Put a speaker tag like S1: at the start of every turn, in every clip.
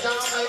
S1: Oh,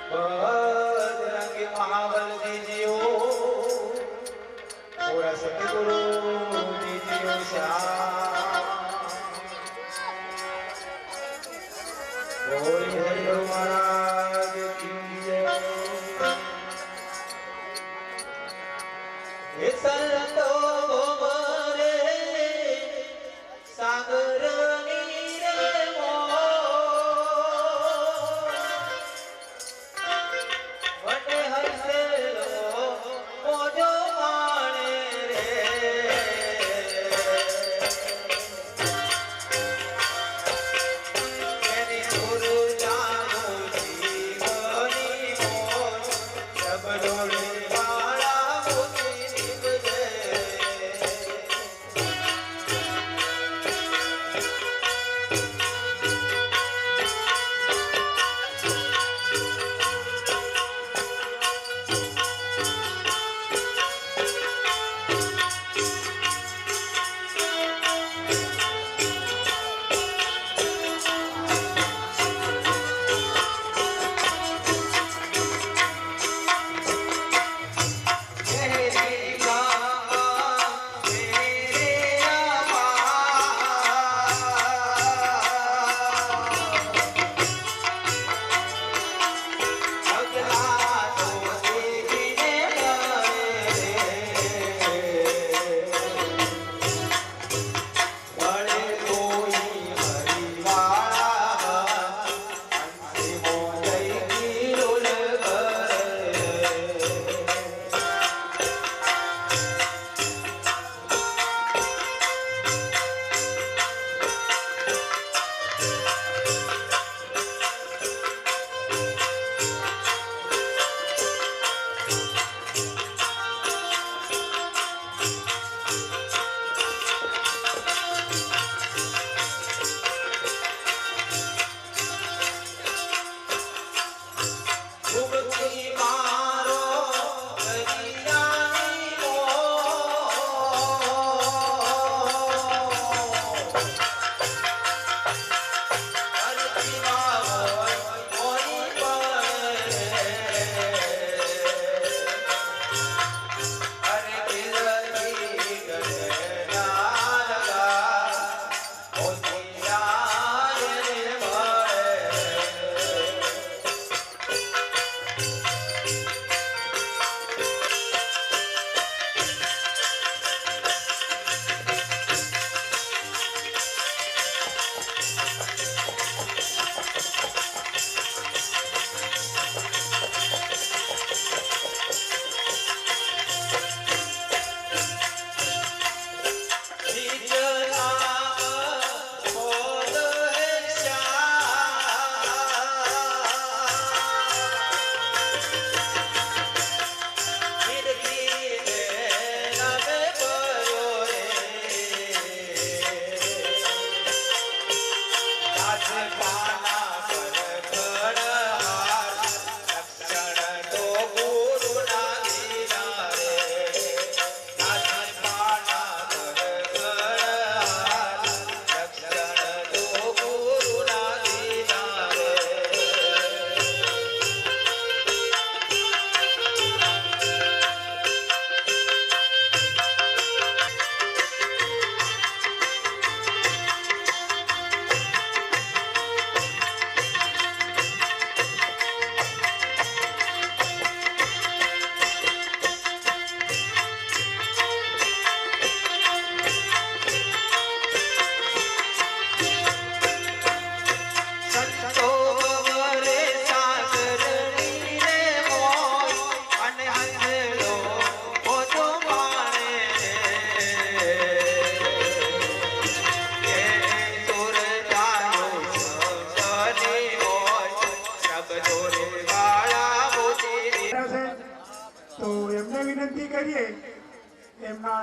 S1: Bajrangi महाबल दीजियो पूरा सतगुरु दीजियो श्याम बोली हरि महाराज की जय। हे संतो मोरे सागर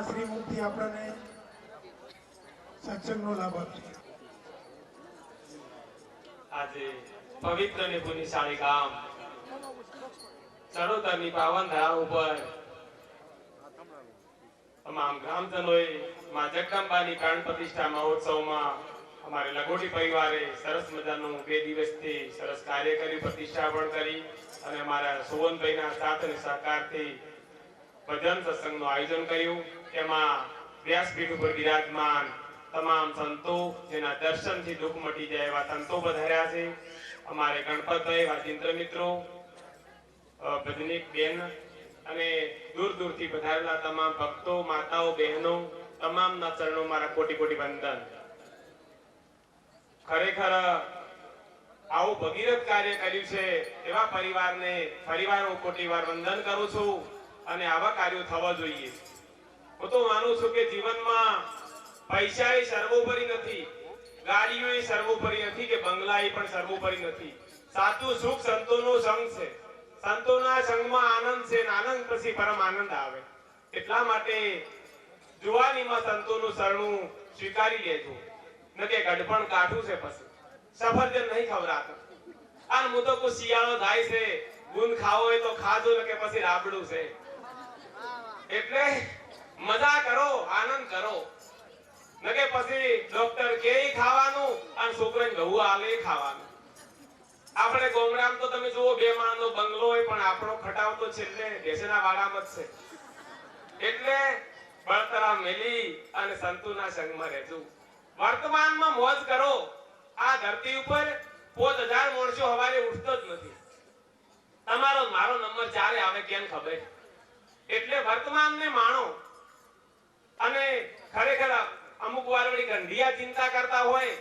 S2: શ્રીમુખથી આપણને સત્સંગનો લાભ આપશે।
S3: આજે પવિત્ર ને પુનિશાળી ગામ ચરોતરની પાવન ધરા ઉપર તમામ ગ્રામજનોએ માં જગદંબાની પ્રાણ પ્રતિષ્ઠા મહોત્સવમાં અમારે લગોટી પરિવારે સરસ મજાનું 2 દિવસથી સરસ કાર્ય કર્યું, પ્રતિષ્ઠા પણ કરી। અને અમારા સુવનભાઈના સાથ અને સહકારથી ભજન સત્સંગનું આયોજન કર્યું. એમાં વ્યાસપીઠ ઉપર બિરાજમાન તમામ સંતો જેના દર્શનથી દુઃખ મટી જાય એવા સંતો પધાર્યા છે. અમારે ગણપતભાઈ વાજિંત્ર મિત્રો, ભજનીક બેન અને દૂર દૂરથી પધારેલા તમામ ભક્તો, માતાઓ, બહેનો, તમામના ચરણો મારા કોટી કોટી વંદન. ખરેખર આવું ભગીરથ કાર્ય કર્યું છે એવા પરિવારને ફરીવાર હું કોટી વાર વંદન કરું છું. અને આવા કાર્યો થવા જોઈએ. હું તો માનું છું કે જીવનમાં પૈસા એ સર્વોપરી નથી, ગાડીઓ એ સર્વોપરી નથી, કે બંગલા એ પણ સર્વોપરી નથી. સાચું સુખ સંતોનો સંગ છે. સંતોના સંગમાં આનંદ છે, આનંદ પછી પરમ આનંદ આવે. એટલા માટે જુવાનીમાં સંતોનું શરણું સ્વીકારી લેજો, ન કે ગઢપણ કાઠું છે પછી સફરજન નહીં ખવડાતું. અને હું તો કોઈ શિયાળો થાય છે, ગુંદ ખાવો હોય તો ખાજો, ન કે પછી રાબડું છે. એટલે મજા કરો, આનંદ કરો, ન કે પછી ડોક્ટર કે ખાવાનું અને છોકરાને ઘઉં આલે ખાવાનું. આપણે ગોમડામ તો તમે જુઓ 2 માળનો બંગલો હોય પણ આપણો ખટાવ તો છેલ્લે બેસેના વાડામાં જ છે. એટલે બળતરા મેલી અને સંતોના સંગમાં રહેજો. વર્તમાનમાં મોજ કરો. આ ધરતી ઉપર 5000 માણસો હવારે ઉઠતો જ નથી. તમારો મારો નંબર ચારે આવે કેમ ખબર? એટલે વર્તમાનને માણો. અને ખરેખર અમુક વાર વળી ગંધિયા ચિંતા કરતા હોય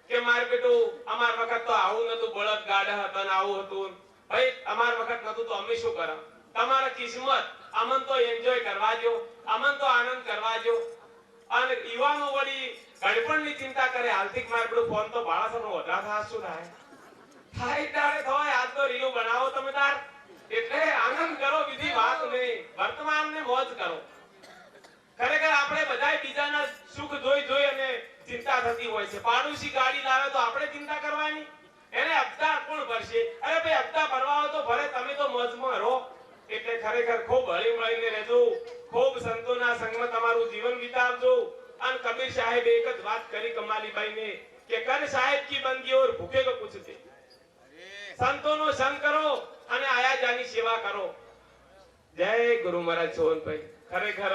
S3: કે માર બેટું અમાર વખત તો આવું નતું, બળદ ગાડા હતા ને આવું હતું. ભાઈ અમાર વખત નતું તો અમે શું કરા? તમારા કિસ્મત. અમન તો એન્જોય કરવા દો, અમન તો આનંદ કરવા દો. અને યુવાનો વળી ગણપણની ચિંતા કરે. હાલથી માર બેટું ફોન તો બાળાસનો વધા થા શું થાય? થાય તારે થાય. આજ તો રીલું બનાવો તમે તાર. એટલે આનંદ કરો, બીજી વાત નહીં. વર્તમાનને મોજ કરો. ખરેખર આપણે બધાય બીજાના સુખ જોઈ જોઈ અને ચિંતા થતી હોય છે. પાડોશી ગાડી લાવે તો આપણે ચિંતા કરવાની, એને હપ્તા કોણ ભરશે? અરે ભાઈ હપ્તા ભરવા હોય તો ભરે, તમે તો મોજમાં રહો. એટલે ખરેખર ખૂબ હળી મળીને રહેજો, ખૂબ સંતોના સંગમાં તમારું જીવન વિતાવજો. અને કબીર સાહેબે એક જ વાત કરી કમાલીબાઈને કે કર સાહેબ કી બંદગી ઓર ભૂખે કો પૂછતે. સંતોનો સંગ કરો અને આયા જાની સેવા કરો. જય ગુરુ મહારાજ સોહનભાઈ. ખરેખર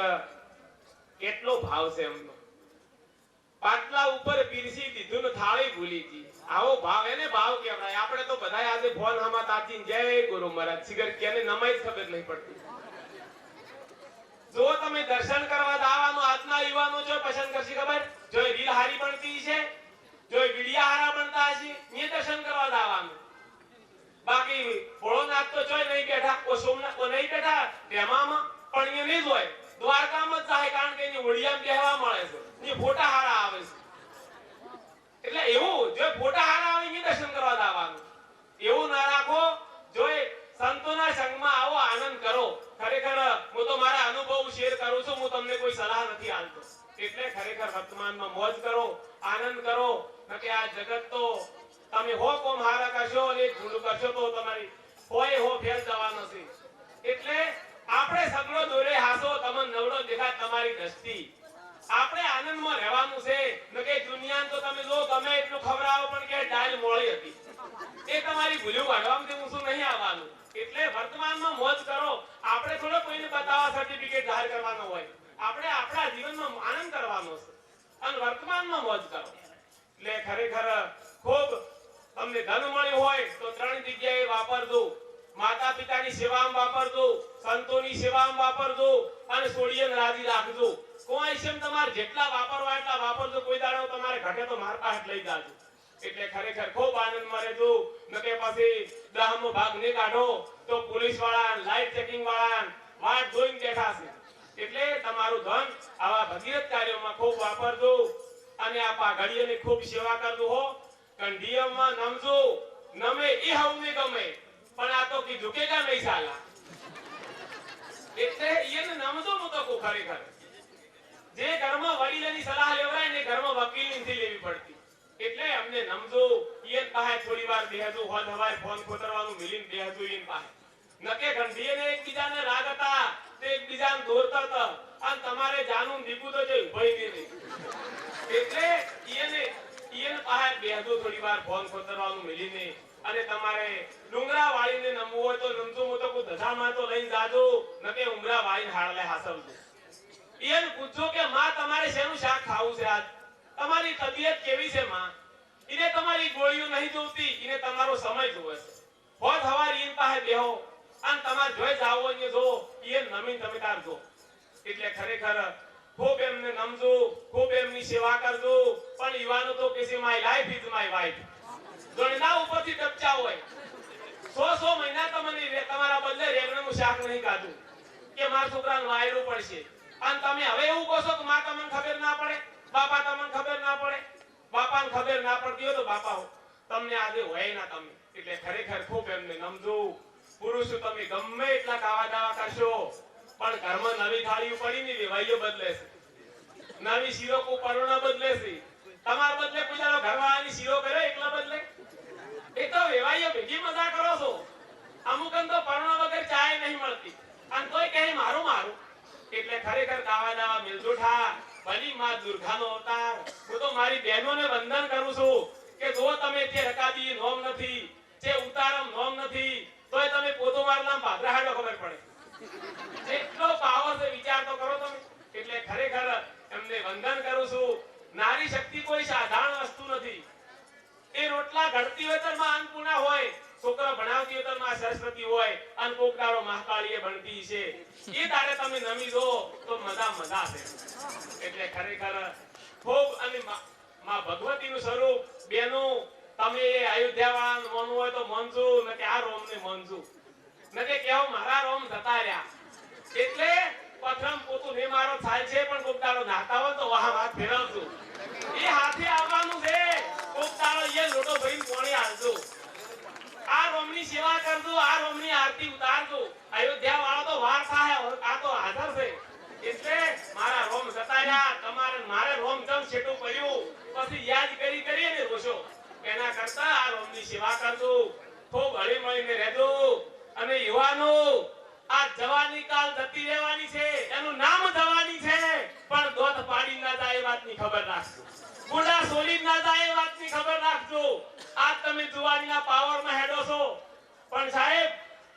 S3: કેટલો ભાવ છે એમનો. પાટલા ઉપર પીરસી દીધું ને થાળી ભૂલી ગઈ. આવો ભાવ, એને ભાવ કહેવાય. આપણે તો બધાય આજે ફોન હમા તાચીને જય ગુરુ મહારાજ સિગર કેને નમાઈ ખબર નહીં પડતી. જો તમે દર્શન કરવા દાવાનું આજના યુવાનો જો પસંદ કરશી ખબર? જો રીલ હારી બનતી છે, જો વિડિયા હારા બનતા હશે, એ દર્શન કરવા દાવાનું. બાકી ભોળોનાથ તો જોઈ નહીં બેઠા, ઓ સોમનાથ તો નહીં બેઠા તેમાં પણ એ નહીં જોય. દ્વારકામાં જ જાય, કારણ કે એની ઓડિયામાં બેહવા મળે છે, એ ફોટા હારા આવે છે. એટલે એવું જો ફોટા હારા આવે એ દર્શન કરવા દાવાનું. એવું ના રાખો. જો સંતોના સંગમાં આવો, આનંદ કરો. ખરેખર હું તો મારા અનુભવ શેર કરું છું, હું તમને કોઈ સલાહ નથી આપતો. એટલે ખરેખર વર્તમાનમાં મોજ કરો, આનંદ કરો. કે આ જગત તો તમે હો કોમ હારા કરશો અને ભૂલ કરશો તો તમારી હોય હો ફેલ જવાનો છે. એટલે આપણે સગળો દોરે હાસો તમને નવડો દેખા તમારી દસ્તી. આપણે આનંદમાં રહેવાનું છે. ન કે દુનિયાને તો તમે જો ગમે એટલું ખવડાવો પણ કે ડાળ મોળી હતી, એ તમારી ભૂલ્યું કાઢવામાં હું શું નહીં આવવાનું. એટલે વર્તમાનમાં મોજ કરો. આપણે થોડો કોઈને બતાવવા સર્ટિફિકેટ જાહેર કરવાનો હોય, આપણે આપણા જીવનમાં આનંદ કરવાનો છે અને વર્તમાનમાં મોજ કરો. એટલે ખરેખર ખૂબ તમને ધન મળ્યું હોય તો 3 જગ્યાએ વાપરજો. માતા પિતાની સેવામાં વાપરજો, સંતોની સેવામાં વાપરજો અને સોડિયન રાજી રાખજો. કોઈ સેમ તમારે જેટલા વાપરવા એટલા વાપરજો. કોઈ દાડો તમારે ઘટે તો માર પાસે લઈ જાજો. એટલે ખરેખર ખૂબ આનંદમાં રહેજો. ન કે પછી 10મો ભાગ ને કાઢો તો પોલીસ વાળા, લાઈટ ચેકિંગ વાળા વાટ જોઈને બેઠા છે. એટલે તમારું ધન આવા ભગીરથ કાર્યોમાં ખૂબ વાપરજો અને આ પાઘડીઓની ખૂબ સેવા કરજો. હો કંઢિયામાં નમજો, નમે એ હવને ગમે પણ આ તો કી ઝુકેગા નહીં સાલા. એટલે એને નમજો હું તો કહું. ખરેખર જે ઘરમાં વડીલોની સલાહ લેવરાય ને ઘરમાં વકીલની નથી લેવી પડતી. એટલે અમને નમજો. ઈયન પાસે થોડી વાર બેહજો, હોદ હવારે ફોન ખોતરવાનું મિલીને બેહજો ઈયન પાસે. નકે ગંઢીને એકબીજાને રાગ હતા તે એકબીજાને દોરતા હતા અને તમારે જાનું દીપું તો જે ઉભઈ નહીં. એટલે ઈયન પાસે બેહજો થોડી વાર ફોન ખોતરવાનું મિલીને. અને તમારે ડુંગરા વાળીને નમવું હોય તો નિશાળમાં તો લઈને જાજો નકે ઉમરા વાઈને હાડલે હાસવજો. એને પૂછજો કે માં તમારે શેનું શાક ખાવું છે આજ, તમારી તબિયત કેવી છે માં. એને તમારી ગોળીઓ નહીં જોતી, એને તમારો સમય જોવે છે. હોત હવાર ઈન પાસે બેહો અને તમારે જોઈ જાવો ને જો એ નમીન તમે તાર જો. એટલે ખરેખર ખૂબ એમને નમજો, ખૂબ એમની સેવા કરજો. પણ યુવાનો તો કે છે my life is my wife. જોડના ઉપરથી ટપચા હોય 100 મહિના તમને તમારા બદલે રેગણાનું શાક નહીં ખાધું કે મારા છોકરાને વાયડું પડશે. અને તમે હવે એવું કહો છો કે માં તમને ખબર ના પડે, બાપા તમને ખબર ના પડે. બાપાને ખબર ના પડતી હોય તો બાપા તમને આજે હોય ના તમે. એટલે ખરેખર ખૂબ એમને નમજો. પુરુષો તમે ગમે એટલા કાવા દાવા કરશો પણ ઘરમાં નવી થાળીઓ પડી ની વેવાઈઓ બદલે છે, નવી શીરો કો પરોણા બદલે છે. તમાર બદલે પૂજારો ઘરવાળાની શીરો કરે એકલા બદલે. એ તો વેવાઈઓ ભેગી મજા કરો છો. અમુકન તો પરોણા વગર ચાય નહીં મળતી અને તોય કહે મારું મારું. એટલે ખરેખર કાવા દાવા મિલજુઠા બની માં દુર્ગાનો અવતાર. હું તો મારી બહેનોને વંદન કરું છું કે જો તમે તે રકાબી નોમ નથી, જે ઉતારમ નોમ નથી, તોય તમે પોતો મારલા ભાદરા હાડો ખબર પડે. એટલો પાવર છે, વિચાર તો કરો તમે. એટલે ખરેખર એમને વંદન કરું છું. નારી શક્તિ કોઈ સાધારણ વસ્તુ નથી. એ રોટલા ઘડતી હોય તો માં અન્નપૂર્ણા હોય, છોકરા ભણાવતી હોય તો માં સરસ્વતી હોય અને કોકડાળો મહાકાળીએ ભણતી છે. એ તારે તમે નમી દો તો મજા છે. એટલે ખરેખર ખૂબ અને માં ભગવતીનું સ્વરૂપ બેનું તમે અયોધ્યા વાળા મોનવું હોય તો મોનજો નકે આ રોમ ને મોનજો નકે કેવો મારા રોમ જતા રહ્યા. એટલે પ્રથમ પોતું ને મારો થાય છે પણ કોકડાળો નાતા હોય તો વાહ હાથ ફેરવજો. એ હાથે આવવાનું છે. કોકડાળો એ લોટો ભરીને પાણી આલજો. આ રોમની સેવા કરજો, આ રોમની આરતી ઉતારજો. અયોધ્યા વાળો તો વાર થાય, આ તો હાજર છે. એટલે મારા રોમ જતા રહ્યા, તમારે મારે રોમ જમ છેટું પડ્યું પછી યાદ કરી અને રોશો. એના કરતા આ રોમની સેવા કરજો. ખૂબ હળી મળીને રહેજો. અને યુવાનો આ જવાની કાલ જતી રહેવાની છે, એનું નામ જવાની છે પણ દોત પાડી ના જાય એ વાતની ખબર રાખજો. ગુંડા સોલી ના જાય એ વાતની ખબર રાખજો. આજ તમે જુવાનીના પાવરમાં હેડો છો પણ સાહેબ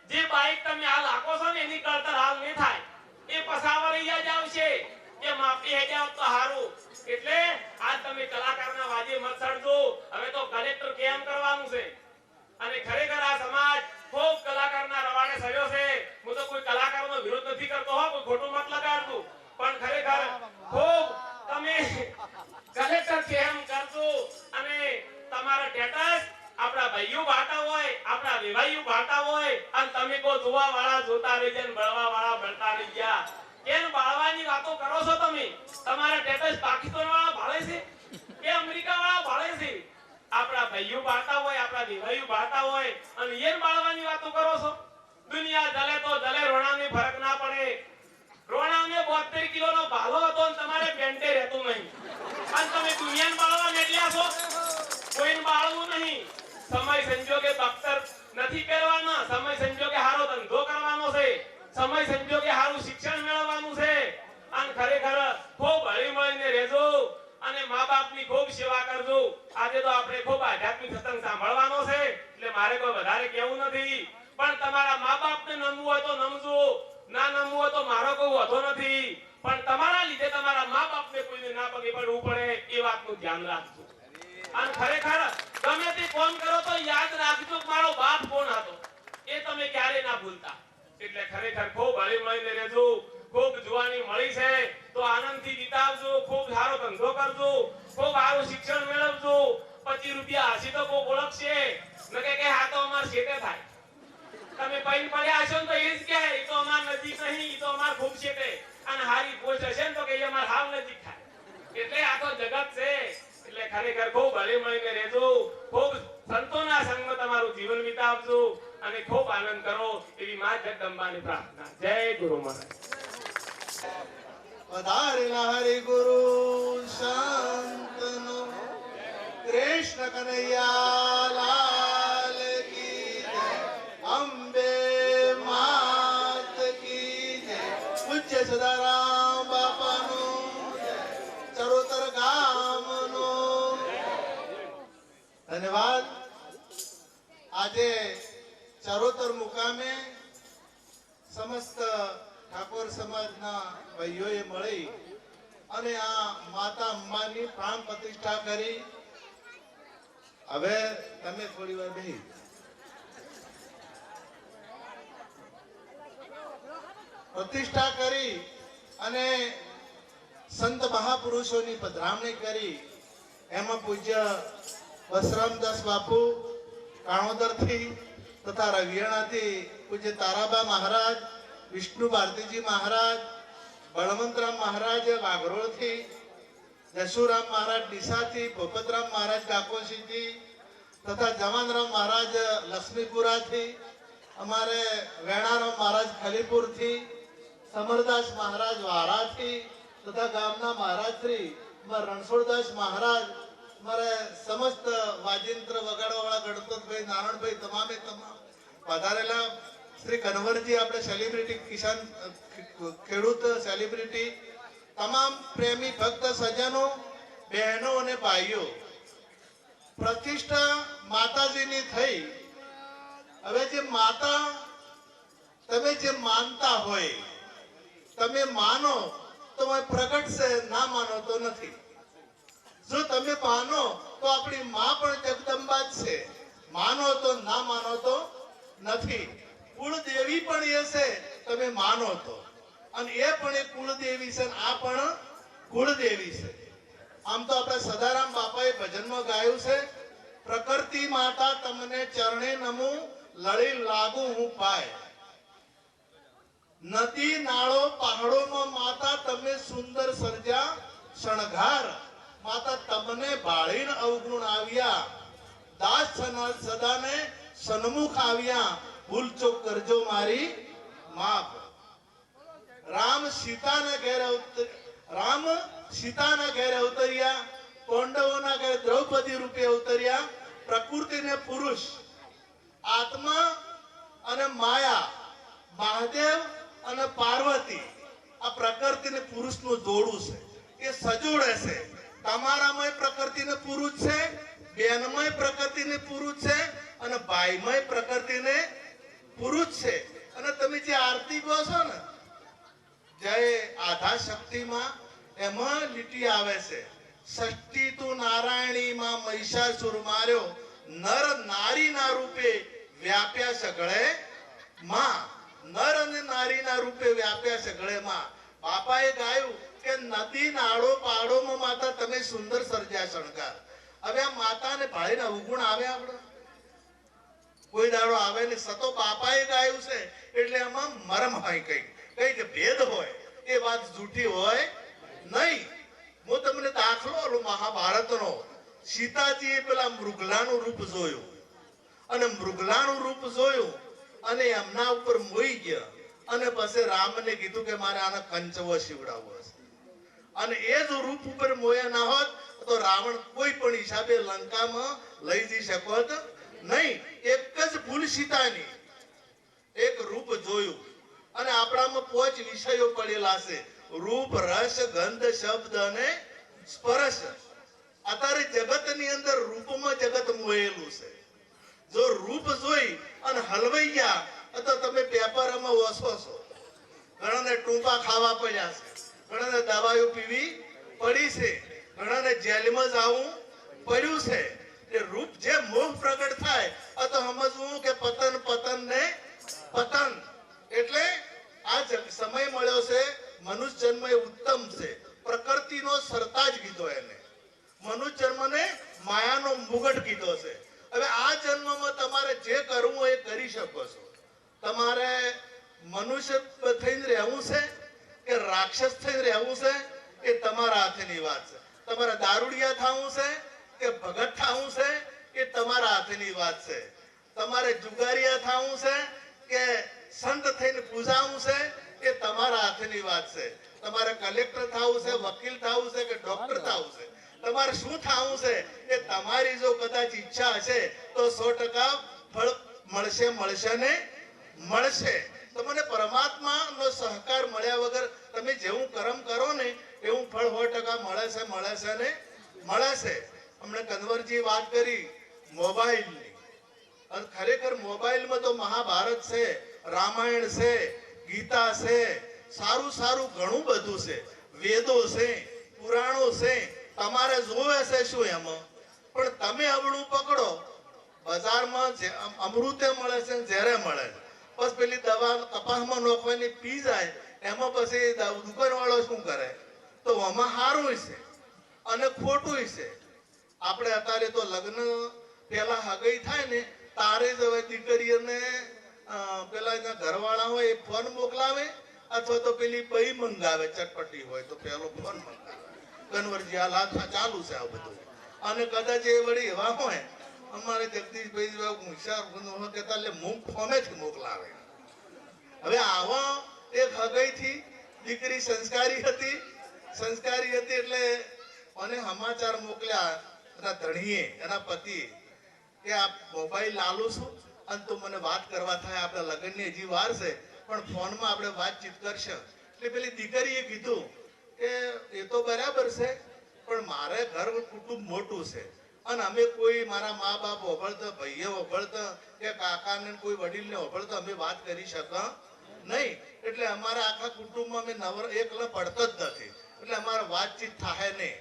S3: જે બાઈક તમે હાલ હાકો છો ને એની કળતર હાલ નહીં થાય. એ પસાવરિયા જ આવશે કે માપી હેડ્યા તો હારું. એટલે આજ તમે કલાકારના વાજે મત સડજો. હવે તો કલેક્ટર કેમ કરવાનું છે. અને ખરેખર આ સમાજ ખૂબ કલાકારના રવાડે સર્યો છે. હું તો કોઈ કલાકારનો વિરોધ નથી કરતો હો, કોઈ ખોટું મત લગાડતું, પણ ખરેખર ખૂબ તમે કલેક્ટર કેમ કરજો. અને તમારા સ્ટેટસ આપણા ભાઈઓ ભાટા હોય, આપણા વિવાહીઓ ભાટા હોય અને તમે કો જોવા વાળા જોતા રહી જાય, બળવા વાળા બળતા રહી ગયા. કેમ બાળવાની વાતો કરો છો તમે? તમારા સ્ટેટસ પાકિસ્તાન વાળા ભાળે છે કે અમેરિકા વાળા ભાળે છે? આપણા ભાઈઓ ભાળતા હોય, આપણા વિવાહીઓ ભાળતા હોય અને એન બાળવાની વાતો કરો છો. દુનિયા જલે તો જલે, રોણાને ફરક ના પડે. રોણાને 72 કિલોનો ભાલો હતો અને તમારે પેન્ટે રહેતું નહીં અને તમે દુનિયાને બાળવા નીકળ્યા છો. કોઈને બાળવું નહીં. સમય સંજોગે બખ્તર નથી પહેરવાના, સમય સંજોગે હારો ધંધો કરવાનો છે, સમય સંજોગે હારું શિક્ષણ મેળવવાનું છે. અને ખરેખર ખૂબ હળી મળીને રહેજો અને મા બાપની ખૂબ સેવા કરજો. આજે તો આપણે ખૂબ આધ્યાત્મિક સત્સંગ સાંભળવાનો છે એટલે મારે કોઈ વધારે કહેવું નથી. પણ તમારા મા બાપને નમવું હોય તો નમજો, ના નમવું હોય તો મારો કોઈ વાંધો નથી. પણ તમારા લીધે તમારા મા બાપને કોઈને ના પગે પડવું પડે એ વાતનું ધ્યાન રાખજો. અને ખરેખર ગમે તે કોમ કરો તો યાદ રાખજો કે મારો બાપ કોણ હતો. એ તમે ક્યારે ના ભૂલતા. એટલે ખરેખર ખૂબ હળી મળીને રહેજો. ખૂબ જુવાની મળી છે તો આનંદથી વિતાવજો. ખૂબ સારો ધંધો કરજો, ખૂબ સારું શિક્ષણ મેળવજો. 25 રૂપિયા હસી તો કોઈ ઓળખશે નકે કે આ તો અમાર શેટે થાય. તમે પૈન પડ્યા હશો તો એ જ કહે એ તો અમાર નજીક નહીં, એ તો અમાર ખૂબ શેટે. અને હારી પોસ્ટ હશે ને તો કે અમાર હાવ નજીક થાય. એટલે આ તો જગત છે. એટલે ખરેખર ખૂબ હળી મળીને રહેજો. ખૂબ સંતોના સંગમાં તમારું જીવન વિતાવજો અને ખૂબ આનંદ કરો એવી મા જગદંબાની પ્રાર્થના. જય ગુરુ મહારાજ.
S1: પધારેલા હરિ ગુરુ શાંતનો કૃષ્ણ કનૈયા લાલ કી જય. અંબે માત કી જય. પૂજ્ય સદારામ બાપાનું જય. ચરોતર ગામનું ધન્યવાદ. આજે ચરોતર મુકામે સમસ્ત ઠાકોર સમાજના ભાઈઓએ મળી અને આ માતા અંબાની પ્રાણ પ્રતિષ્ઠા કરી. હવે તમે થોડી વાર બેહી પ્રતિષ્ઠા કરી અને સંત મહાપુરુષોની પધરામણી કરી. એમાં પૂજ્ય વસરામદાસ બાપુ કાણોદરથી તથા રવિયાણાથી પૂજ્ય તારાબા મહારાજ, વિષ્ણુ ભારતીજી મહારાજ, બળવંતરામ મહારાજ વાઘરોળથી, દશુરામ મહારાજ ડીસાથી, ભોપતરામ મહારાજ કાકોશીથી તથા જવાનરામ મહારાજ લક્ષ્મીપુરાથી, અમારે વેણારામ મહારાજ ખલીપુરથી, સમરદાસ મહારાજ વારાથી તથા ગામના મહારાજ શ્રી રણછોડદાસ મહારાજ, મારે સમસ્ત વાજિંત્ર વગાડવાવાળા ગણપતભાઈ, નારાયણભાઈ, તમામે તમામ પધારેલા શ્રી કન્વરજી, આપણે સેલિબ્રિટી કિસાન ખેડૂત સેલિબ્રિટી, તમામ પ્રેમી ભક્ત સજ્જનો, બહેનો અને ભાઈઓ, પ્રતિષ્ઠા માતાજીની થઈ. હવે જે માતા તમે જે માનતા હોય, તમે માનો તો પ્રગટ છે, ના માનો તો નથી. જો તમે માનો તો આપણી માં પણ જગદંબા જ છે, માનો તો ના માનો તો નથી. કુળદેવી પણ એ છે, તમે માનો તો, અને એ પણ એક કુળદેવી છે, આ પણ કુળદેવી છે. આમ તો આપણે સદારામ બાપાએ ભજનમાં ગાયું છે, પ્રકૃતિ માતા તમને ચરણે નમું, લડી લાગુ હું પાય. નદી નાળો પહાડોમાં માતા તમે સુંદર સર્જા શણગાર. માતા તમને ભાળીને અવગુણ આવ્યા, દાસ સદાને સન્મુખ આવ્યા, ભૂલ ચૂક કરજો મારી માફ. રામ સીતાના ઘેર અવતર્યા, પાંડવોના ઘેર દ્રૌપદી રૂપે અવતર્યા. પ્રકૃતિને પુરુષ, આત્મા અને માયા, મહાદેવ અને પાર્વતી, આ પ્રકૃતિને પુરુષનું જોડું છે, એ સજોડે છે. તમારામાં પ્રકૃતિને પુરુષ છે, બેનમાંય પ્રકૃતિને પુરુષ છે, અને ભાઈમાંય પ્રકૃતિને પુરુષ છે. અને તમે જે આરતી કહો છો ને, જય આધા શક્તિમાં, એમાં લીટી આવે છે, ષષ્ઠી તું નારાયણી માં મહિષાસુર માર્યો, નર નારીના રૂપે વ્યાપ્યા સગળે માં. નર અને નારીના રૂપે વ્યાપ્યા સગળે માં. બાપાએ ગાયું કે નદી નાળો પાડોમાં માતા તમે સુંદર સર્જ્યા શણગાર. હવે આ માતાને ભાળીને અવગુણ આવે? આપણે કોઈ દાડો આવે ને. સતો બાપાએ ગાયું છે એટલે એમાં મરમ હોય, કઈ ભેદ હોય, એ વાત જૂઠી હોય નહીં. હું તમને દાખલો આલું મહાભારતનો. સીતાજીએ પેલા મૃગલાનું રૂપ જોયું, અને મૃગલાનું રૂપ જોયું અને એમના ઉપર મોઈ ગયા, અને પછી રામને કીધું કે મારે આને કંચવો શીવડાવવો છે. અને એ જો રૂપ ઉપર મોયા ના હોત તો રાવણ કોઈ પણ હિસાબે લંકામાં લઈ જઈ શકત નહીં. એક જ ભૂલ સીતાની, એક રૂપ જોયું. અને આપણામાં 5 વિષયો પડેલા છે: રૂપ, રસ, ગંધ, શબ્દ અને સ્પર્શ. અત્યારે જગતની અંદર રૂપમાં જગત મોયેલું છે. જો રૂપ જોઈ અને હલવાઈ ગયા તો તમે પેપરમાં ઓછો છો. ઘણાને ટૂંપા ખાવા પડ્યા છે, ઘણાને દવાઓ પીવી પડી છે, ઘણાને જેલમાં જવું પડ્યું છે. એ રૂપ જે મોહ પ્રગટ થાય તો સમજવું કે પતન પતન ને પતન. એટલે આ સમય મળ્યો છે, મનુષ્ય જન્મ એ ઉત્તમ છે. પ્રકૃતિનો સરતાજ કીધો એને, મનુષ્ય જન્મને માયાનો મુગટ કીધો છે. હવે આ જન્મમાં તમારે જે કરવું હોય એ કરી શકો છો. તમારે મનુષ્ય થઈને રહેવું છે કે રાક્ષસ થઈને રહેવું છે, એ તમારા હાથની વાત છે. તમારે દારૂડિયા થવું છે કે ભગત થવું છે, એ તમારા હાથની વાત છે. તમારે જુગારિયા થવું છે કે સંત થઈને પૂજાવું છે, એ તમારા હાથની વાત છે. તમારે કલેક્ટર થવું છે, વકીલ થવું છે કે ડોક્ટર થવું છે, તમારે શું થવું છે એ તમારી જો કદાચ ઈચ્છા હશે તો 100% ફળ મળશે ને મળશે. તમને પરમાત્માનો સહકાર મળ્યા વગર તમે જેવું કર્મ કરો ને એવું ફળ 100% મળે છે ને મળે છે. હમણે કન્વરજી વાત કરી મોબાઈલની, અને ખરેખર મોબાઈલમાં તો મહાભારત છે, રામાયણ છે, ગીતા છે, સારું સારું ઘણું બધું છે, વેદો છે, પુરાણો છે, તમારે જોવે છે શું એમાં? પણ તમે અવળું પકડો, બજારમાં અમૃતે મળે છે ને ઝેરે મળે છે. બસ પેલી દવા કપાસમાં નોખવાની પી જાય, એમાં પછી દુકાનવાળો શું કરે? તો આમાં સારું છે અને ખોટું છે. આપણે અત્યારે તો લગ્ન પેલા હગઈ થાય ને તારે જ હવે દીકરીઓને પેલા એના ઘરવાળા હોય એ ફોન મોકલાવે, અથવા તો પેલી બઈ મંગાવે, ચટપટી હોય તો પેલો ફોન મંગાવે, કન્વર્જી હાલ આ ચાલુ છે આ બધું. અને કદાચ એ વળી એવા હોય, અમારે જગદીશભાઈ જેવા હોશિયાર કહેતા એટલે મૂંગ ફોમેથી મોકલાવે. હવે આવા એક હગઈથી દીકરી સંસ્કારી હતી એટલે મને સમાચાર મોકલ્યા એના ધણીએ, એના પતિએ, કે આ મોબાઈલ લાલું છું અને તું મને વાત કરવા થાય, આપણા લગ્નની હજી વાર છે પણ ફોનમાં આપણે વાતચીત કરશે. એટલે પેલી દીકરીએ કીધું કે એ તો બરાબર છે, પણ મારે ઘર કુટુંબ મોટું છે અને અમે કોઈ મારા મા બાપ ઓભળતા, ભાઈએ ઓભળતા કે કાકાને કોઈ વડીલને ઓભળતા અમે વાત કરી શકા નહીં. એટલે અમારા આખા કુટુંબમાં અમે એકલા પડતો જ નથી, એટલે અમારે વાતચીત થાય નહીં.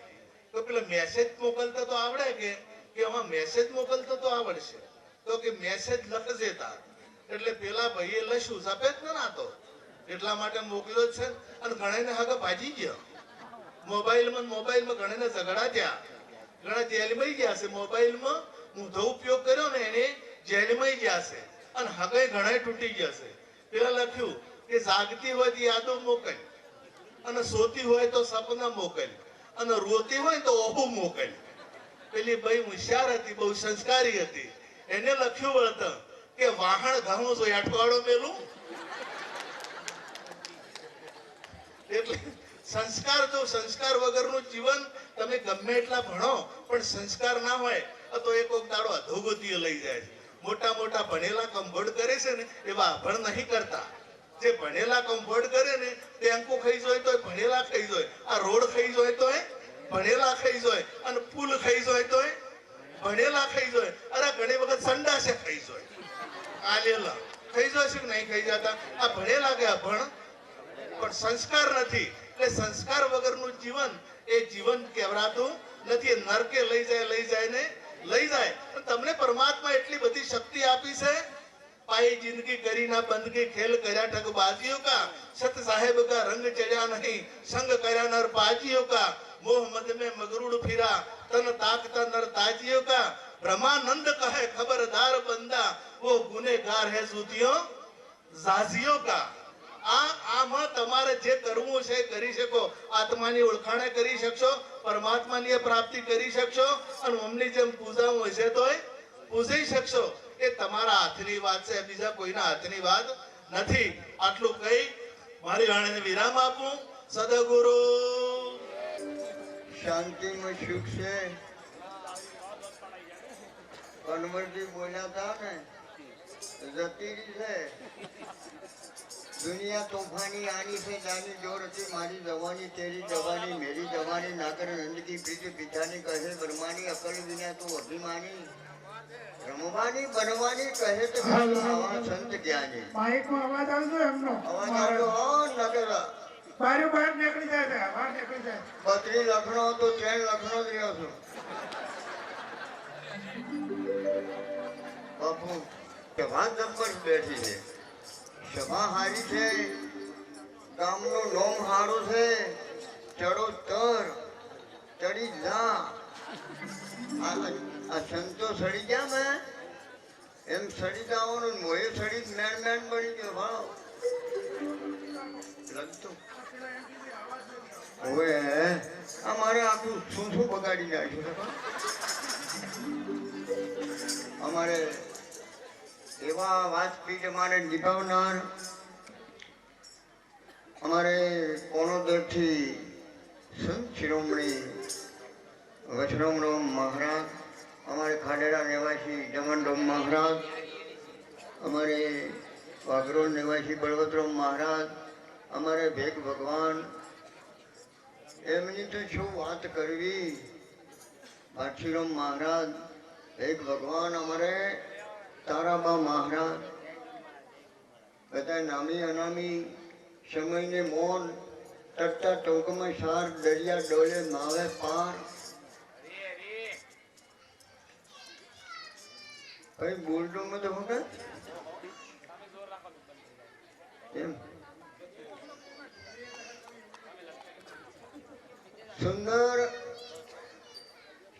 S1: તો પેલો મેસેજ મોકલતા તો આવડે કે આમાં મેસેજ મોકલતા તો આવડશે? તો કે મેસેજ લખજે તાર. એટલે પેલા ભાઈએ લખ્યું, સફેદ ન નાતો એટલા માટે મોકલ્યો છે. અને ઘણાને હગા ભાજી ગયા મોબાઈલમાં ઘણાને ઝઘડા થયા, ઘણા જેલમાં ગયા છે. મોબાઈલમાં ઊંધો ઉપયોગ કર્યો ને એને જેલમાં ગયા છે અને હગાઈ ઘણા તૂટી ગયા છે. પેલા લખ્યું કે જાગતી હોય તો યાદો મોકલ, અને સોતી હોય તો સપના મોકલ, અને રોતી હોય તો ઓહુ મોકલ. પેલી ભાઈ હોશિયાર હતી, બહુ સંસ્કારી હતી, એને લખ્યું વળત કે વાહણ ઘઉં છો અઠવાડો મેલું. એટલે સંસ્કાર વગરનું જીવન, તમે ગમે એટલા ભણો પણ સંસ્કાર ના હોય તો એક દાડો અધોગતિએ લઈ જાય છે. મોટા ભણેલા કંભોડ કરે છે ને એવા અભણ નહીં કરતા. જે ભણેલા કંભોડ કરે ને તે અંકુ ખાઈ જોય તો ભણેલા ખાઈ જોય, આ રોડ ખાઈ જોય તો ભણેલા ખાઈ જોય, અને પુલ ખાઈ જોય તો ભણેલા ખાઈ જોય. અરે ઘણી વખત સંડાસે ખાઈ જોય, આલેલા ખાઈ જોય છે કે નહીં ખાઈ જતા? આ ભણેલા કે અભણ, પણ સંસ્કાર નથી. એટલે સંસ્કાર વગરનું જીવન એ જીવન કહેવાતું નથી. નરકે લઈ જાય ને લઈ જાય. તમને પરમાત્મા એટલી બધી શક્તિ આપી છે. પાઈ જિંદગી કરી ના બંદગી, ખેલ કર્યા ઠગ બાજીઓ કા, સત સાહેબ કા રંગ ચડ્યા નહીં, સંગ કર્યા નર પાજીઓ કા, મોહ મદ में मगरूड़ फिरा, तन ताकता नर ताजियों का, ब्रह्मानंद कहे खबरदार बंदा, वो गुनेगार है सूतियों जाजियों का. આમાં તમારે જે કરવું છે કરી શકો. આત્માની ઓળખાણે કરી શકશો, પરમાત્માની પ્રાપ્તિ કરી શકશો, અને અમની જેમ પૂજાવું હશે તો પૂજી શકશો. એ તમારા હાથની વાત છે, બીજા કોઈના હાથની વાત નથી. આટલું કહી મારી વાણીને વિરામ આપું. સદગુરુ
S4: શાંતિમાં સુખ છે. કન્વરજી બોલ્યા હતા ને, જતી છે દુનિયા તોફાની આની છે જાની જોર હતી, મારી જવાની તેરી જવાની, મેરી જવાની, નાગર નંદકી પ્રીતિ પિતાની કહે બ્રહ્માની, અકલ વિના તું અભિમાની, રમવાની બનવાની કહે તો આવા સંત જ્ઞાની.
S2: માઇકમાં અવાજ આવતો એમનો
S4: અવાજ આવતો નગર
S2: બહાર નીકળી જાય છે, બહાર નીકળી જાય.
S4: 32 લખણો તો 3 લખણો જ રહ્યો છું બાપુ. સભા જબરજસ્ત બેઠી છે, સભા હારી છે, ગામનું નોમ હારું છે. ચડો ચડી જા. આ સંતો સડી ગયા મેં એમ સડી જવાનું, મોએ સડી મેન બની ગયો ભાવ લગતું. હવે અમારે આખું શું બગાડી નાખ્યું. અમારે એવા વાતપીઠ અમારે નિભાવનાર, અમારે કોણોદરથી સંત શિરોમણી વૈષ્ણવ મહારાજ, અમારે ખાડેરા નિવાસી જમનરામ મહારાજ, અમારે વાઘરોલ નિવાસી બળવતરામ મહારાજ, અમારે ભેગ ભગવાન, એમની તો શું વાત કરવી. ભાટીરામ મહારાજ, ભેગ ભગવાન, અમારે તારાબા મહારાજ, બધા નામી અનામી સમયને મૌન તરતા ટોકમાં સાર દરિયા ડોલે માવે પાર કઈ બોલતો મત હોતા એમ સુંદર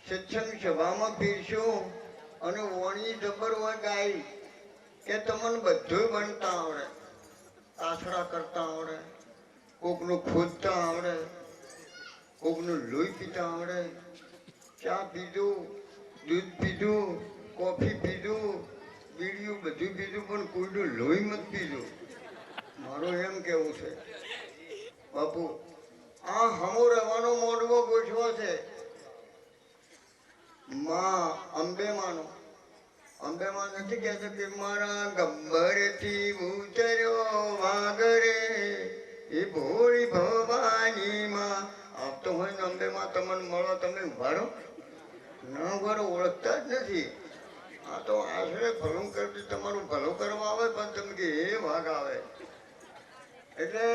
S4: સત્સંગ સભામાં પીરશું અને વણી જબર હોય ગાય કે તમને બધું બનતા આવડે આસરા કરતા આવડે કોકનું ખોદતા આવડે કોકનું લોહી પીતા આવડે ચા પીધું દૂધ પીધું કોફી પીધું બીડીયું બધું પીધું પણ કોઈનું લોહી મત પીધું મારું એમ કેવું છે બાપુ આ હમો રહેવાનો મોડવો ગોઠવો છે માં અંબેમાનો અંબેમાં નથી કહેતો કે મારા ગબ્બરથી ઉતર્યો વાગરે એ ભોળી ભવાની માં આપતો હોય ને અંબેમાં તમને મળો તમે ઉભારો ના ઉભારો ઓળખતા જ નથી આ તો આશરે ભલું કરતી તમારું ભલું કરવા આવે પણ તમે કે એ વાઘ આવે એટલે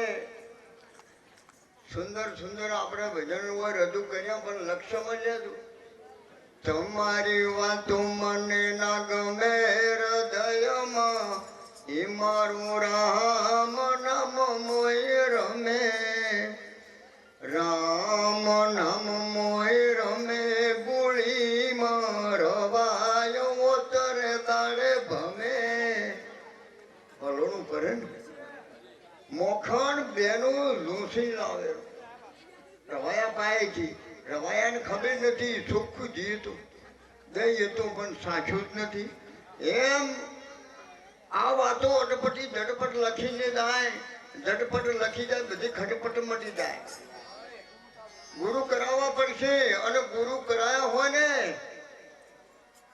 S4: સુંદર સુંદર આપણે ભજન હોય રજૂ કર્યા પણ લક્ષ્યમાં લેતું તમારી વાતો મને ના ગમે હૃદયમાં એ મારું રામ નામ મોય રમે રામ નામ મોય રમે ગુળીમાં રવાયો તરે તારે ભમે ભલોનું કરે ને મોખણ બેનું લૂસી લાવે રવાયા પાયેથી રવાયાને ખબર નથી ચોખ્ખું જીતું દઈ હતું પણ સાચું જ નથી એમ આ વાતો અટપટી ઝટપટ લખીને જાય ઝટપટ લખી જાય બધી ખટપટ મટી જાય ગુરુ કરાવવા પડશે અને ગુરુ કરાયા હોય ને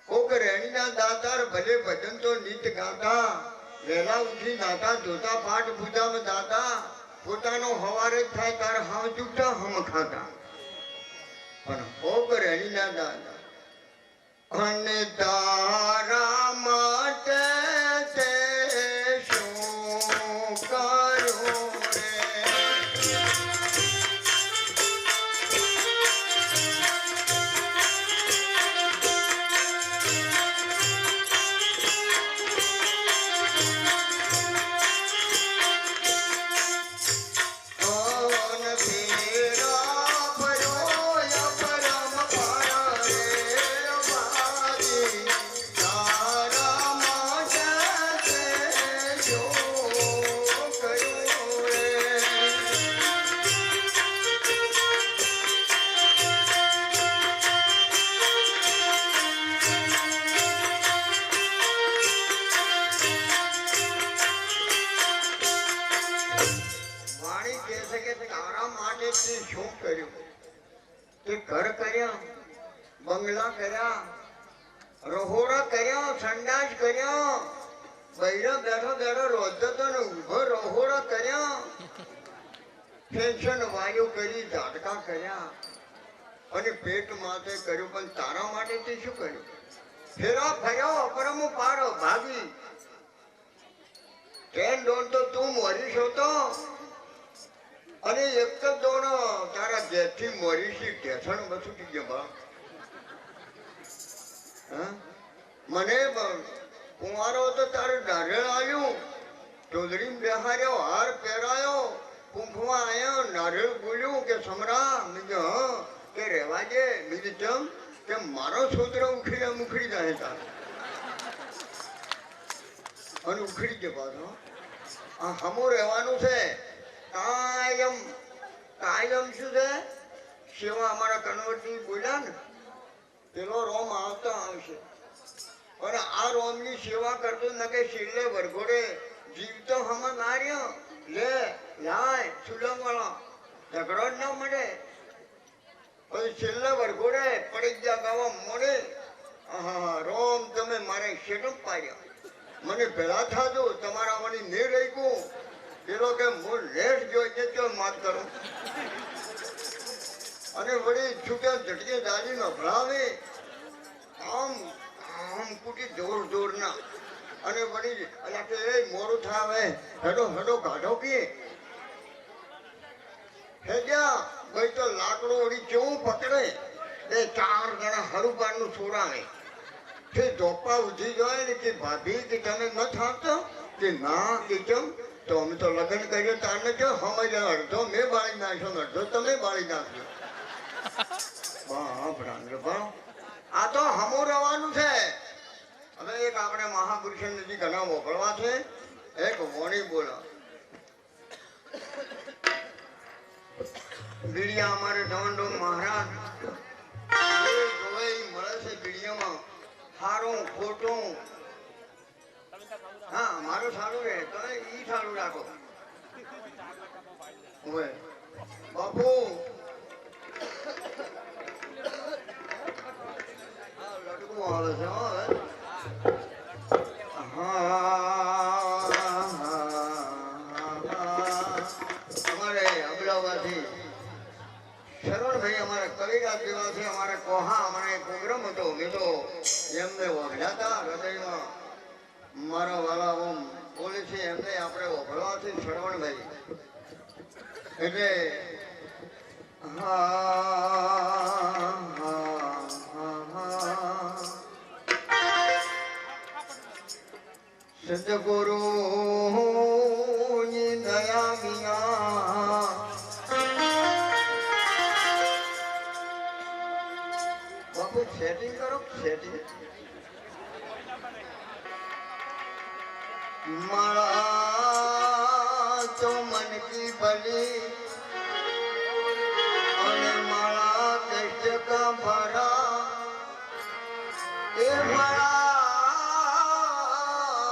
S4: કોક રેણીના દાતાર ભલે ભજન તો નીત ગાતા વહેલા ઉઠી નાતા ધોતા પાઠ પૂજામાં દાતા પોતાનો હવારે જ થાય તાર હાવ ચૂકતા હમ ખાતા પણ કોક રેણીના દાદા અને તારા માટે તે શું કરું રે શું કર્યું તે ઘર કર્યા બંગલા કર્યા રહોડા કર્યા સંડાસ કર્યા બૈરા બેઠો બેઠો રોજતો ને ઉભો રહોડા કર્યા પેન્શન વાયુ કરી ઝાટકા કર્યા અને પેટ માટે કર્યું પણ તારા માટે તે શું કર્યું ફેરા ફર્યો અપરમ પારો ભાગી ટ્રેન દોડ તો તું મરીશ હતો અને એક જ દોડો તારા જેથી મોરીશી ઢેસણ બસુટી ગયા મને કુંવારો તો તારે નારિયેળ આવ્યું ચોદડી બેહાર્યો હાર પહેરાયો કુંભમાં આવ્યો નારિયેળ બોલ્યું કે સમરા મેં હા કે રહેવા દે બીજું ચમ કે મારો છોકરો ઉખડી મુખડી જાય તાર અને ઉખડી ગયો પાછો આ હમો રહેવાનું છે કાયમ કાયમ શું છે સેવા અમારા કન્વર્ટી બોલ્યા ને પેલો રોમ આવતો આવશે અને આ રોમની સેવા કરતો ન કે શિલ્લે વરઘોડે જીવતો હમ માર્યો લે લાય સુલમ વાળો ઝઘડો જ ન મળે પછી છેલ્લે વરઘોડે પડી ગયા ગાવા મોડે હા રોમ તમે મારે શેટમ પાડ્યા મને ભેળા થાજો તમારા મને ને રહી પેલો કે હું લેટ જોઈને તો માત કરું અને વળી છૂટ્યા ઝટકે દાદી નભરાવે આમ આમ કુટી જોર જોરના અને વળી અલા કે એ મોડું થાવે હડો હડો ગાઢો કે હેડ્યા ભાઈ તો લાકડો વળી કેવું પકડે એ 4 જણા હરુપાનું છોડાવે કે ધોપા ઉઠી જાય ને કે ભાભી કે તમે ન થાકતો કે ના કે કેમ તો અમે તો લગ્ન કર્યું તારને કે સમજ અડધો મેં બાળી નાખ્યો ને અડધો તમે બાળી નાખ્યો બાપ રાંદ્રપા આ તો હમો રહેવાનું છે હવે એક આપણે મહાપુરુષ નજીક ઘણા મોકલવા છે એક વણી બોલા બીડિયા અમારે દોંડો મહારાજ મળે છે બીડિયામાં સારું ખોટું હા મારું સારું રહે તમે ઈ સારું રાખો હવે બાપુ લડકું આવે છે હવે અમારે અમદાવાદથી શરણભાઈ અમારા કવિરાજ જેવાથી અમારે કોહા અમારે પ્રોગ્રામ હતો મેં તો એમને વગડ્યા હતા હૃદયમાં મારા વાલા ઓમ બોલે છે એમને આપણે વગડવાથી શરવણભાઈ એટલે સદગુરુ દયા વિના બાપુ સેટિંગ કરો સેટિંગ માળા તો મન કી બલી અને માળા કષ્ટ કા ભરા એ માળા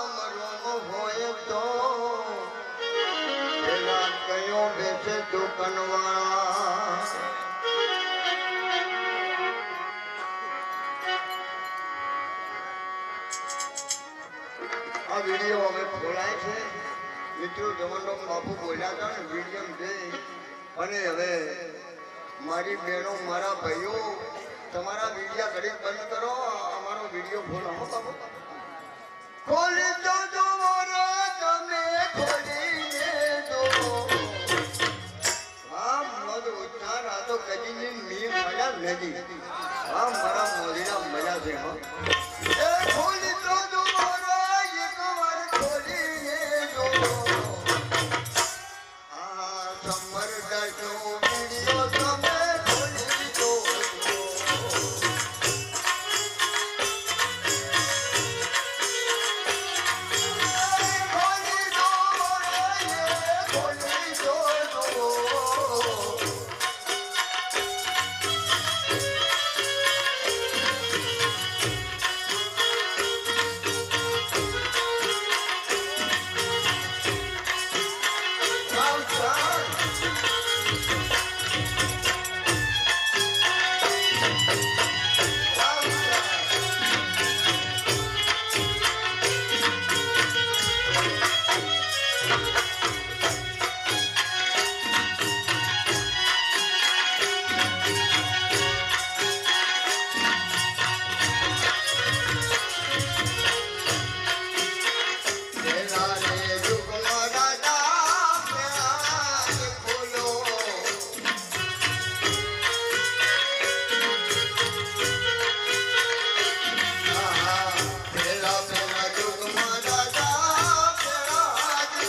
S4: મરોમ હોય તો પેલા કયો બેસે દુકાનવાળા આ વિડીયો હવે ખોલાય છે મિત્રો જમણો બાપુ બોલ્યા હતા ને વિડીયો જોઈ અને હવે મારી બહેનો મારા ભાઈઓ તમારા વિડીયા ઘડી બંધ કરો અમારો વિડીયો ખોલો હો બાપુ ખોલી દો જુઓ તમે ખોલીને દો આ મધ ઉચ્ચાર આ તો કદી મી મજા નથી આ મારા મોદીના મજા છે હો એ ખોલી દો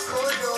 S4: ખોલો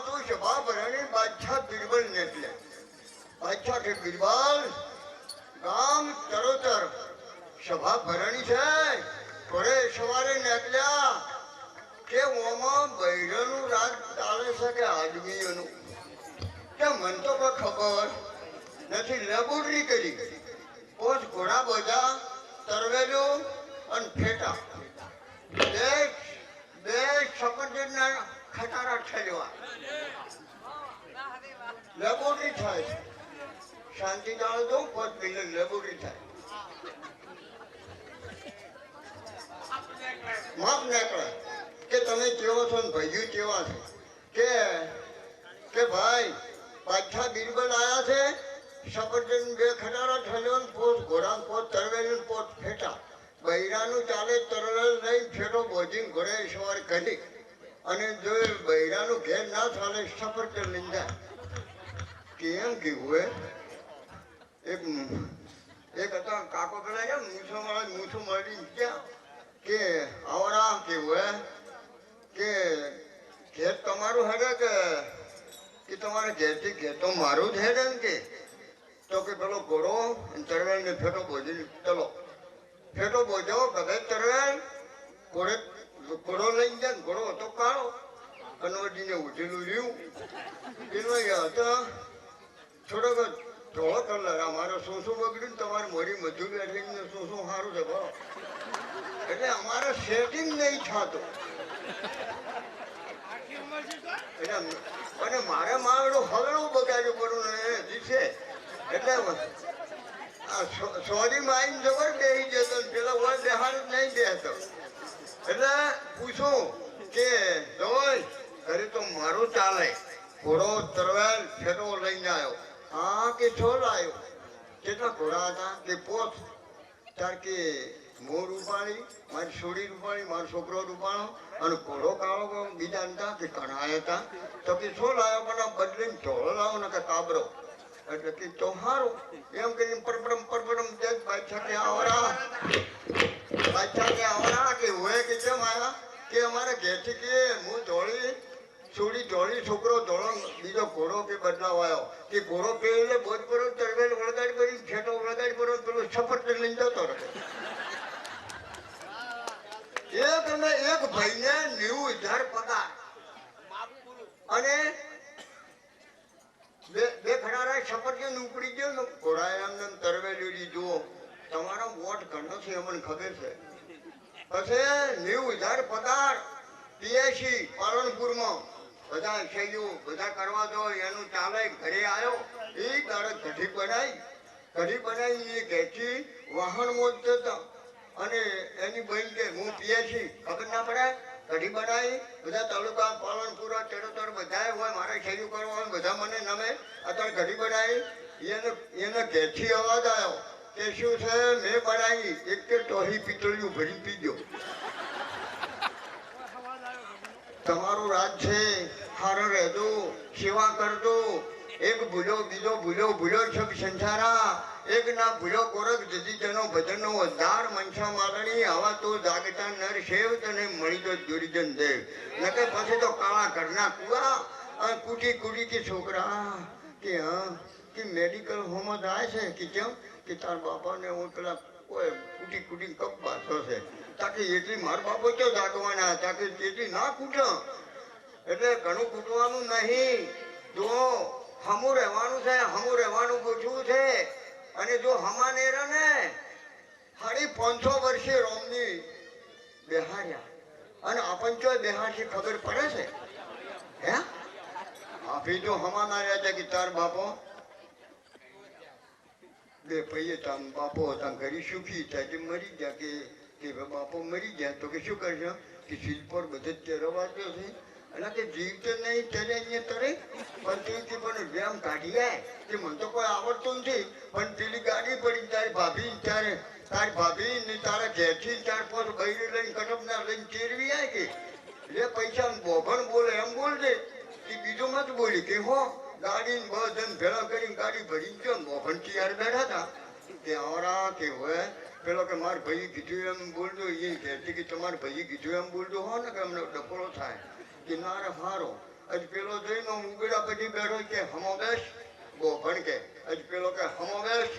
S4: હતું સભા ભરાણી બાદશાહ બિરબલ નીકળ્યા. બાદશાહ કે બિરબલ ગામ ચરોતર સભા ભરાણી છે. થોડે સવારે નીકળ્યા કે ઓમાં બૈરાનું રાજ ચાલે છે કે આદમીઓનું, કે મન તો કોઈ ખબર નથી. લેબોરેટરી કરી પોચ ઘોડા બોધા તરવેલું અને ફેટા બે સફરજનના ખટારા ઠેલવા. લેબોરેટરી થાય છે. શાંતિ જાણો તો પોચ પહેલે લેબોરેટરી થાય. માપ નીકળે કે તમે કેવો છો ને ભાઈઓ કેવા છે. કે ભાઈ બાદશાહ બિરબલ આયા છે. સફરજન બે ખટારા ઠેલ્યો ને પોત ઘોડા પોત તરવેલું પોત ફેટા. બૈરાનું ચાલે તરવેલ લઈ ફેટો બોજીને ઘોડે સવાર કરી અને જો બૈરાનું ઘેર ના ચાલે સફરજન લઈને જાય. કેમ કેવું એક હતા કાકો પેલા છે મૂછો મળી ગયા કે આવડા કેવું કે ઘેર તમારું હેડે કે તમારે ઘેરથી ઘેર તો મારું જ હેડે ને કે. તો કે પેલો ઘોડો તરવેલ ને ફેટો બોજી ચલો ફેટો બોજો ગભે તરવેલ ઘોડો લઈને જાય. ઘોડો હતો કાળો કનવરજીને ઉઠેલું રહ્યું. એનો હતો થોડોક ધોળો કલર. અમારો શું શું બગડ્યું ને તમારે મોરી મધુ બેઠીને શું શું સારું છે ભાવ. એટલે અમારે સેટિંગ નહીં થતું. અને મારે માવડું હલડું બગાડ્યું પડું ને હજી છે. એટલે સોરી માઇન જબર બેસી જતો પેલા હોય બેહાડ જ નહીં બેસતો. એટલે પૂછું કે જોઈ ઘરે તો મારું ચાલે. ઘોડો તરવેલ ફેટો લઈને આવ્યો. હા કે છો લાવ્યો. કેટલા ઘોડા હતા કે પોત. તાર કે હું રૂપાણી મારી છોડી રૂપાણી મારો છોકરો રૂપાણો અને ઘોડો કાળો બીજા હતા કે કણાય હતા. તો કે શું લાવ્યો પણ આ બદલીને ધોળો લાવો ને કે કાબરો. એટલે કે તો સારું એમ કરીને પરપરમ બાદશાહ કે આવડા કે હોય કે કેમ આવ્યા કે અમારે ઘેરથી કે હું ધોળી છોડી ધોળી છોકરો ધોળો બીજો ઘોડો કે બદલાવ આવ્યો કે ઘોડો પેલે બોજ પડો તરવેલ વળગાડ કરી ફેટો વળગાડ પડો પેલો સફરજન લઈને જતો રહે. એક ભાઈને 90,000 પગાર અને બે ખડારા સફરજન ઉપડી ગયો ને ઘોડાએ એમને તરવેલી જુઓ તમારો વોટ ઘણો છે અમને ખબર છે. પછી 90,000 પગાર પીએસી પાલનપુરમાં બધા સહયોગ બધા કરવા દો એનું ચાલે. ઘરે આવ્યો એ તારે કઢી બનાવી એ ઘેરથી વાહન મોજતો હતો અને એની બહેન કે હું પીએસી ખબર ના પડે કઢી બનાવી બધા તાલુકા પાલનપુર ચડોતર બધા હોય મારે સહયોગ કરવા હોય બધા મને નમે અત્યારે કઢી બનાવી એને ઘેરથી અવાજ આવ્યો કે શું છે મેં બનાવી એક કે ટોહી પિત્તળિયું ભરી પીજો. તમારું રાજ છે હારો રહેજો સેવા કરજો. એક ભૂલ્યો બીજો ભૂલ્યો છબ સંસારા. એક ના ભૂલ્યો ગોરખ જતી જનો ભજનનો ઉદ્ધાર મનસા માગણી. આવા તો જાગતા નર સેવ તને મળી તો દુર્જન દેવ. નકે પછી તો કાળા ઘરના કુવા અને કુટી કે છોકરા કે હા કે મેડિકલ હોમ જાય છે કે કેમ કે તાર બાપાને હું પેલા કોઈ કુટી કપ બાંધો છે તાકે એટલી મારા બાપો તો જાગવાના તાકે એટલી ના કૂટો. એટલે ઘણું કૂટવાનું નહીં. જો હમું રહેવાનું છે હમું રહેવાનું પૂછવું છે. અને જો હમાને રહે ને 550 વર્ષે રોમની બેહાર્યા અને આપંચો બેહારથી ખબર પડે છે હે આપી જો હમાના રહ્યા છે કે તાર બાપો બે પૈયે તાર બાપો હતા ઘરી સુખી ત્યાં મરી ગયા કે બાપો મરી ગયા તો કે શું કરશો કે શીલ પર બધે જ રવાજો છે. એટલે કે જીવતો નહીં ત્યારે અહીંયા તરે પણ તે પણ વ્યામ કાઢી જાય કે મને તો કોઈ આવડતું નથી પણ પેલી ગાડી પડી તારી ભાભી ને તારા ઘેરથી 4-5 બૈરી લઈને કટપના લઈને ચેરવી આવે કે લે પૈસા બોભણ બોલે એમ બોલજે કે બીજો મત બોલી કે હો ગાડી બધન ભેળા કરીને ગાડી ભરી ગયો બોભણ તૈયાર બેઠા હતા કે આવરા કે હોય પેલો કે મારા ભાઈ કીધું એમ બોલજો એ ઘેરથી કે તમારા ભાઈ કીધું એમ બોલજો હો ને કે અમને ડફોળો થાય કે ના રે હારો આજ પેલો જઈને ઉગડા પછી બેઠો કે હમો બેસ બોભણ કે આજ પેલો કે હમો બેસ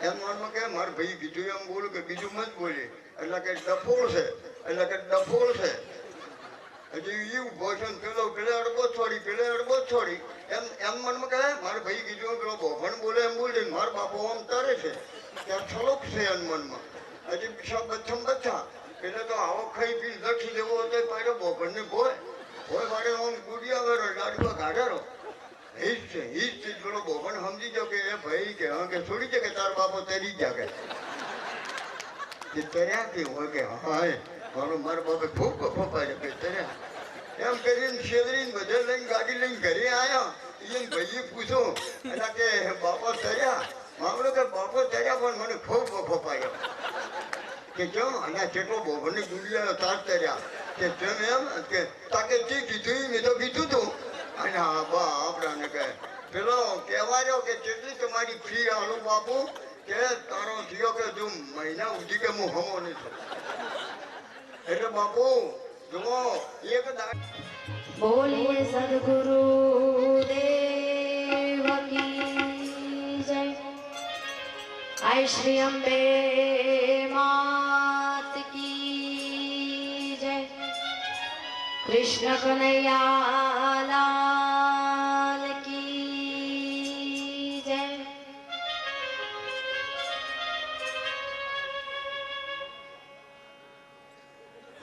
S4: એમ મનમાં કે મારે ભાઈ કીધું એમ બોલું કે બીજું મત બોલી એટલે કે ડફોળ છે એટલે કે ડફોળ છે હજી એવું ભોજન પેલો પેલે અડબો છોડી એમ એમ મનમાં કહે મારે ભાઈ કીધું પેલો બોભણ બોલે એમ બોલી મારા બાપો આમ તરે છે ત્યાં છલોક છે એમ મનમાં હજી પીછા બચ્ચા પેલે તો આવો ખાઈ પી લખી દેવો હતો પાડ્યો બોભણને ભોય મારે આમ ગુડિયા વેરો લાડવા ગાઢારો ઈ જ ચીજ પેલો બોભણ સમજી જાવ કે એ ભાઈ કે હા કે છોડી દે કે તાર બાપો તરી જા કે તર્યા કે હોય કે હા મારા બાપે ખૂબ ફપાય કે તર્યા એમ કરીને શેદરીને બધે લઈને ગાડી લઈને ઘરે આવ્યા એને ભાઈએ પૂછો એટલે કે બાપા તર્યા મામલો કે બાપો તર્યા પણ મને ખૂબ ફપાયો કે જો અને કેટલો બોભણની ગુડિયા તાર તર્યા કે જેમ એમ કે તાકે જે કીધું મેં તો કીધું તું અને હા બા આપણાને કહે પેલો કહેવાયો કે જેટલી તમારી ફી હાલો બાપુ કે તારો થયો કે જો મહિના સુધી કે હું હમો નહીં છું એટલે બાપુ જુઓ એક
S5: બોલીએ સદગુરુ દેવ કી જય આય શ્રી અંબે માત કી જય કૃષ્ણ કનૈયા લાલ કી જય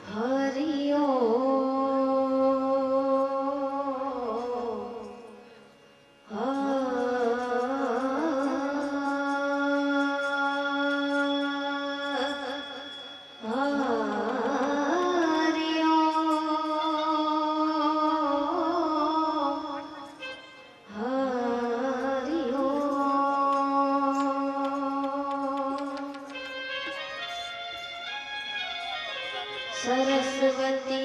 S5: હરિ सरस्वती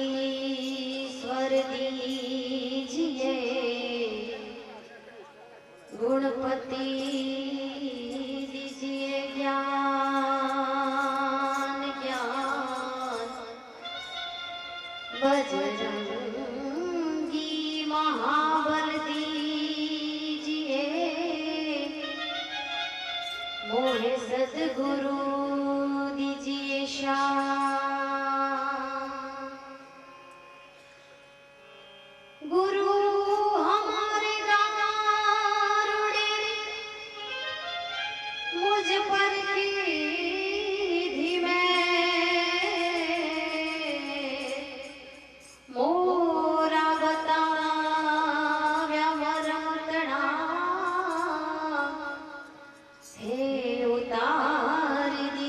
S5: स्वर दीजिए गुणपति दीजिए ज्ञान बजरंगी महाबल दीजिए मोहे सद्गुरु दीजिए गुरु हमारे दारुणे मुझ पर कीधी में मोरा बताव्या मरमतणा हे उतार दी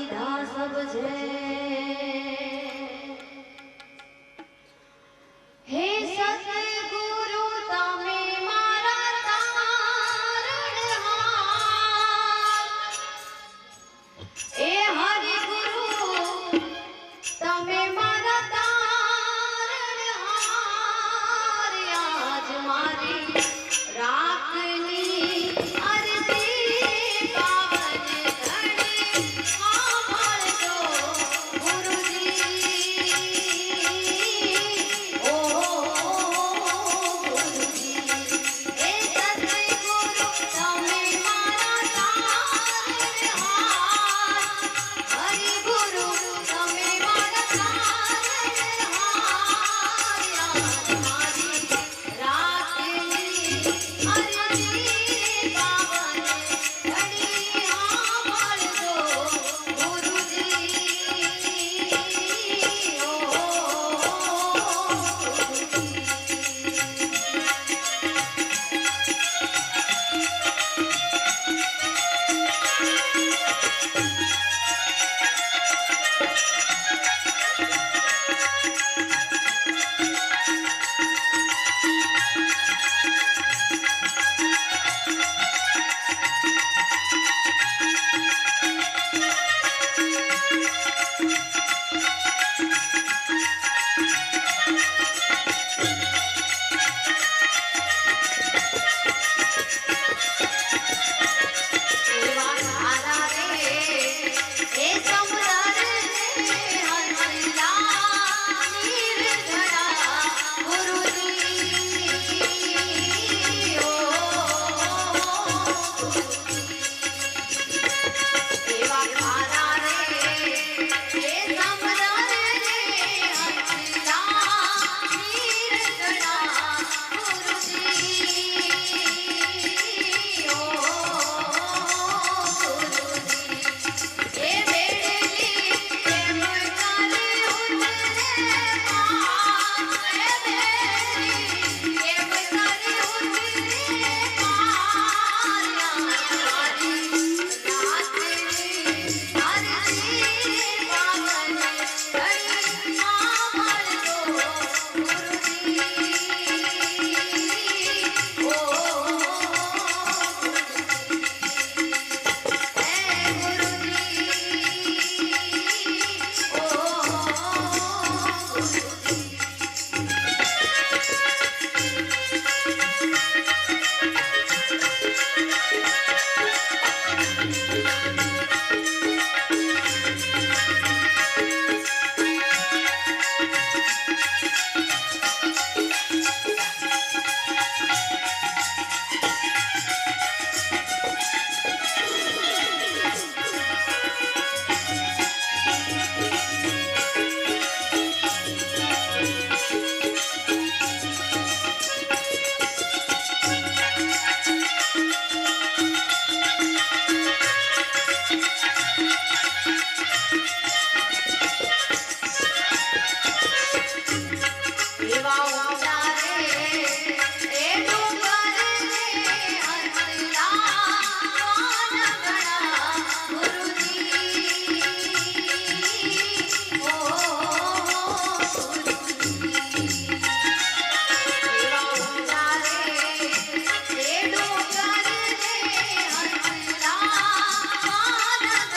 S5: એવા ઊંચા રે એ ડુંગર રે અંતલા વાનગણા ગુરુજી ઓ એવા ઊંચા રે એ ડુંગર રે અંતલા વાનગણા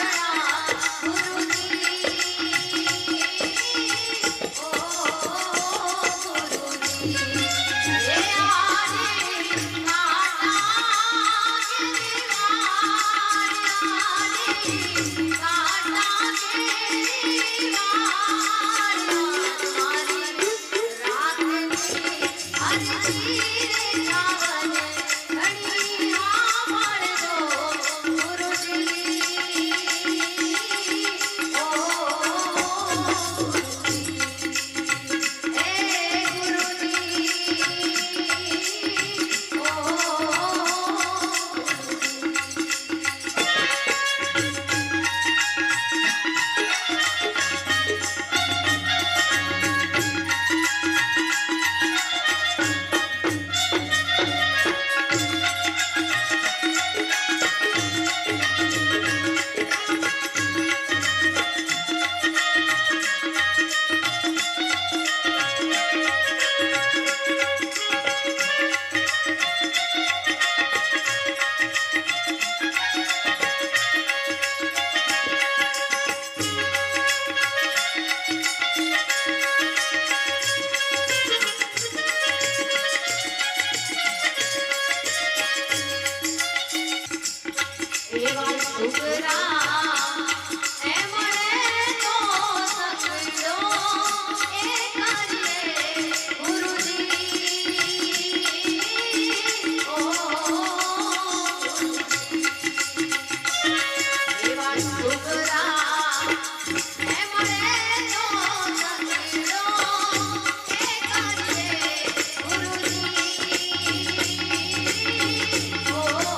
S5: એવા સુગરા એ મળે તો સગડો એ કરીએ ગુરુજી ઓ એવા સુગરા એ મળે તો સગડો એ કરીએ ગુરુજી ઓ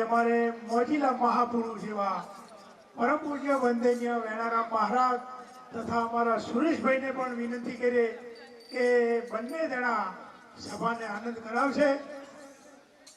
S2: અમારે મોજીલા મહાપુરુષ એવા પરમ પૂજ્ય વંદનીય વેણારામ મહારાજ તથા અમારા સુરેશભાઈને પણ વિનંતી કરીએ કે બંને જણા સભાને આનંદ કરાવશે